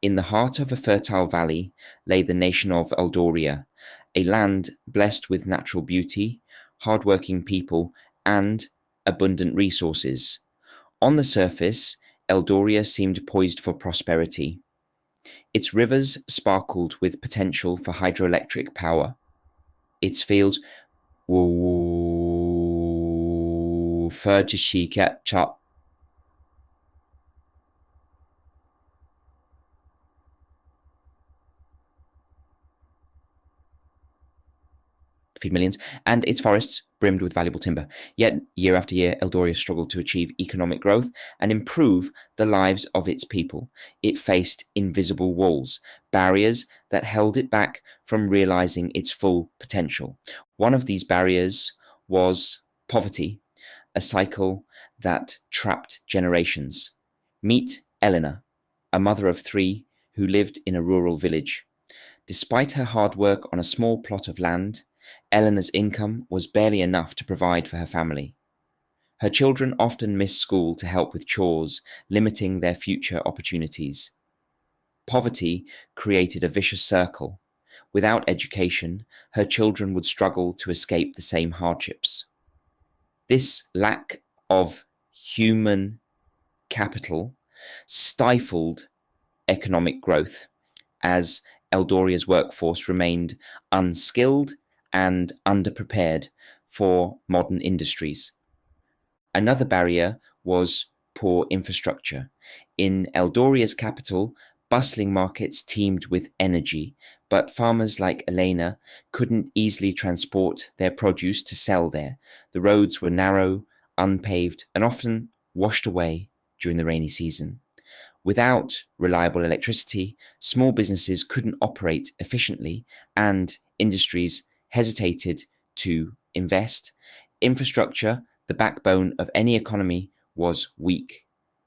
In the heart of a fertile valley lay the nation of Eldoria, a land blessed with natural beauty, hardworking people, and abundant resources. On the surface, Eldoria seemed poised for prosperity. Its rivers sparkled with potential for hydroelectric power. Its fields were fur to she catch up to feed millions, and its forests brimmed with valuable timber. Yet, year after year, Eldoria struggled to achieve economic growth and improve the lives of its people. It faced invisible walls, barriers that held it back from realizing its full potential. One of these barriers was poverty, a cycle that trapped generations. Meet Eleanor, a mother of three who lived in a rural village. Despite her hard work on a small plot of land, Eleanor's income was barely enough to provide for her family. Her children often missed school to help with chores, limiting their future opportunities. Poverty created a vicious circle. Without education, her children would struggle to escape the same hardships. This lack of human capital stifled economic growth as Eldoria's workforce remained unskilled and underprepared for modern industries. Another barrier was poor infrastructure. In Eldoria's capital, bustling markets teemed with energy, but farmers like Elena couldn't easily transport their produce to sell there. The roads were narrow, unpaved, and often washed away during the rainy season. Without reliable electricity, small businesses couldn't operate efficiently, and industries hesitated to invest. Infrastructure, the backbone of any economy, was weak,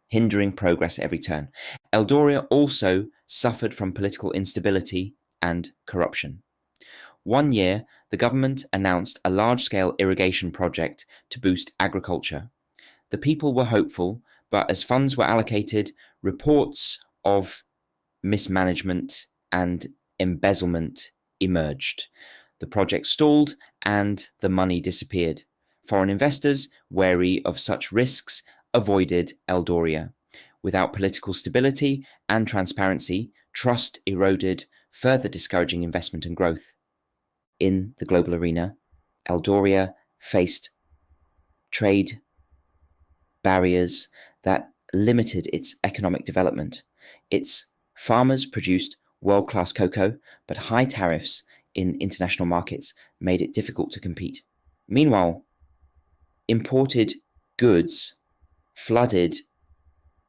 hindering progress at every turn. Eldoria also suffered from political instability and corruption. One year, the government announced a large-scale irrigation project to boost agriculture. The people were hopeful, but as funds were allocated, reports of mismanagement and embezzlement emerged. The project stalled and the money disappeared. Foreign investors, wary of such risks, avoided Eldoria. Without political stability and transparency, trust eroded, further discouraging investment and growth. In the global arena, Eldoria faced trade barriers that limited its economic development. Its farmers produced world-class cocoa, but high tariffs in international markets made it difficult to compete. Meanwhile, imported goods flooded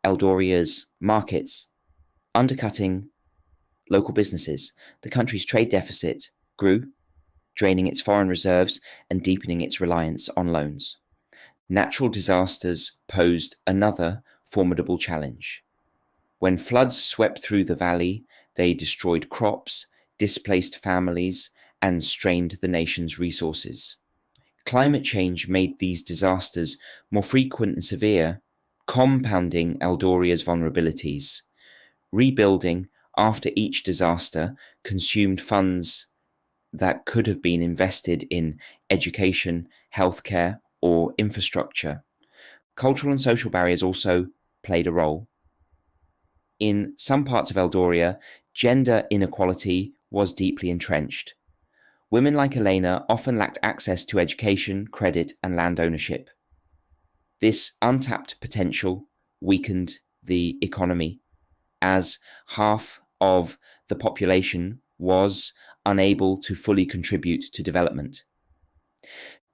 Eldoria's markets, undercutting local businesses. The country's trade deficit grew, draining its foreign reserves and deepening its reliance on loans. Natural disasters posed another formidable challenge. When floods swept through the valley, they destroyed crops, displaced families, and strained the nation's resources. Climate change made these disasters more frequent and severe, compounding Eldoria's vulnerabilities. Rebuilding after each disaster consumed funds that could have been invested in education, healthcare, or infrastructure. Cultural and social barriers also played a role. In some parts of Eldoria, gender inequality was deeply entrenched. Women like Elena often lacked access to education, credit, and land ownership. This untapped potential weakened the economy, as half of the population was unable to fully contribute to development.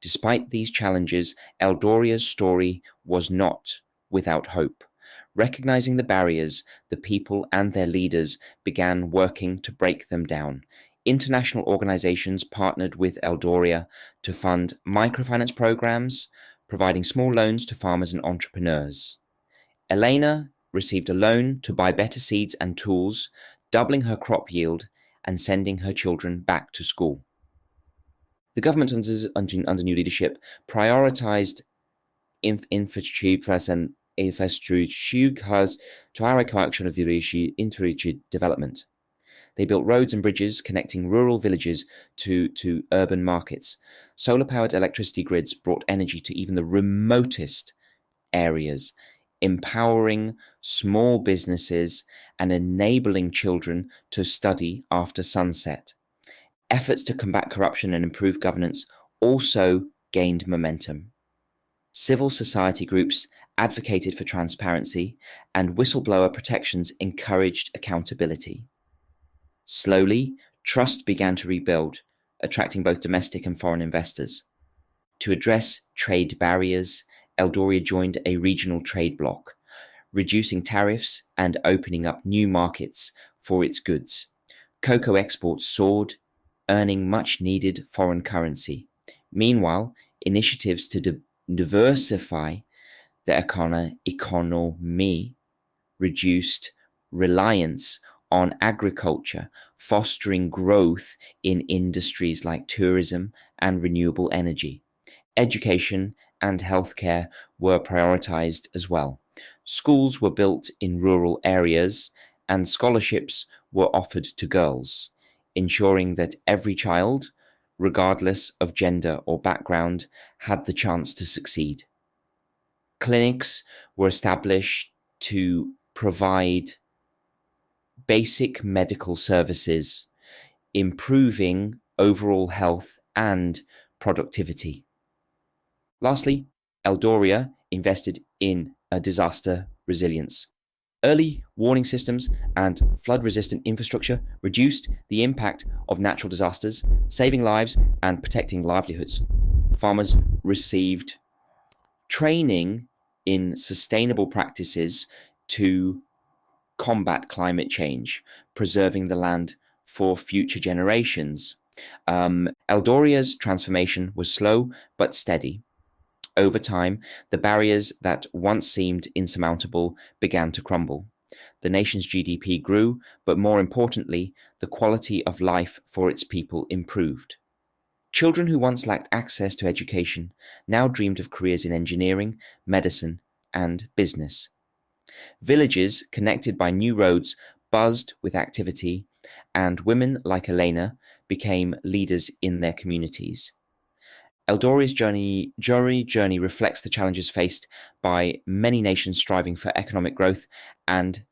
Despite these challenges, Eldoria's story was not without hope. Recognizing the barriers, the people and their leaders began working to break them down. International organizations partnered with Eldoria to fund microfinance programs, providing small loans to farmers and entrepreneurs. Elena received a loan to buy better seeds and tools, doubling her crop yield and sending her children back to school. The government under new leadership prioritized infrastructure and infrastrukturhas klare kvarksjoner into development. They built roads and bridges connecting rural villages to urban markets. Solar-powered electricity grids brought energy to even the remotest areas, empowering small businesses and enabling children to study after sunset. Efforts to combat corruption and improve governance also gained momentum. Civil society groups advocated for transparency, and whistleblower protections encouraged accountability. Slowly, trust began to rebuild, attracting both domestic and foreign investors. To address trade barriers, Eldoria joined a regional trade bloc, reducing tariffs and opening up new markets for its goods. Cocoa exports soared, earning much needed foreign currency. Meanwhile, initiatives to diversify the economy reduced reliance on agriculture, fostering growth in industries like tourism and renewable energy. Education and healthcare were prioritized as well. Schools were built in rural areas, and scholarships were offered to girls, ensuring that every child, regardless of gender or background, had the chance to succeed. Clinics were established to provide basic medical services, improving overall health and productivity. Lastly, Eldoria invested in disaster resilience. Early warning systems and flood-resistant infrastructure reduced the impact of natural disasters, saving lives and protecting livelihoods. Farmers received training in sustainable practices to combat climate change, preserving the land for future generations. Eldoria's transformation was slow but steady. Over time, the barriers that once seemed insurmountable began to crumble. The nation's GDP grew, but more importantly, the quality of life for its people improved. Children who once lacked access to education now dreamed of careers in engineering, medicine, and business. Villages connected by new roads buzzed with activity, and women like Elena became leaders in their communities. Eldoria's journey reflects the challenges faced by many nations striving for economic growth and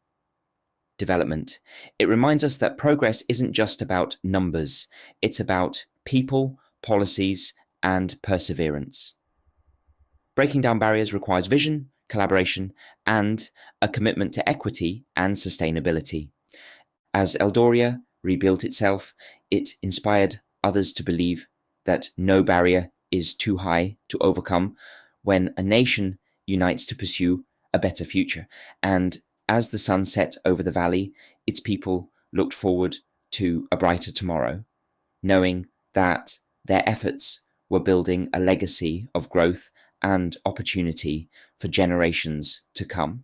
development. It reminds us that progress isn't just about numbers, it's about people, policies, and perseverance. Breaking down barriers requires vision, collaboration, and a commitment to equity and sustainability. As Eldoria rebuilt itself, it inspired others to believe that no barrier is too high to overcome when a nation unites to pursue a better future. And as the sun set over the valley, its people looked forward to a brighter tomorrow, knowing that their efforts were building a legacy of growth and opportunity for generations to come.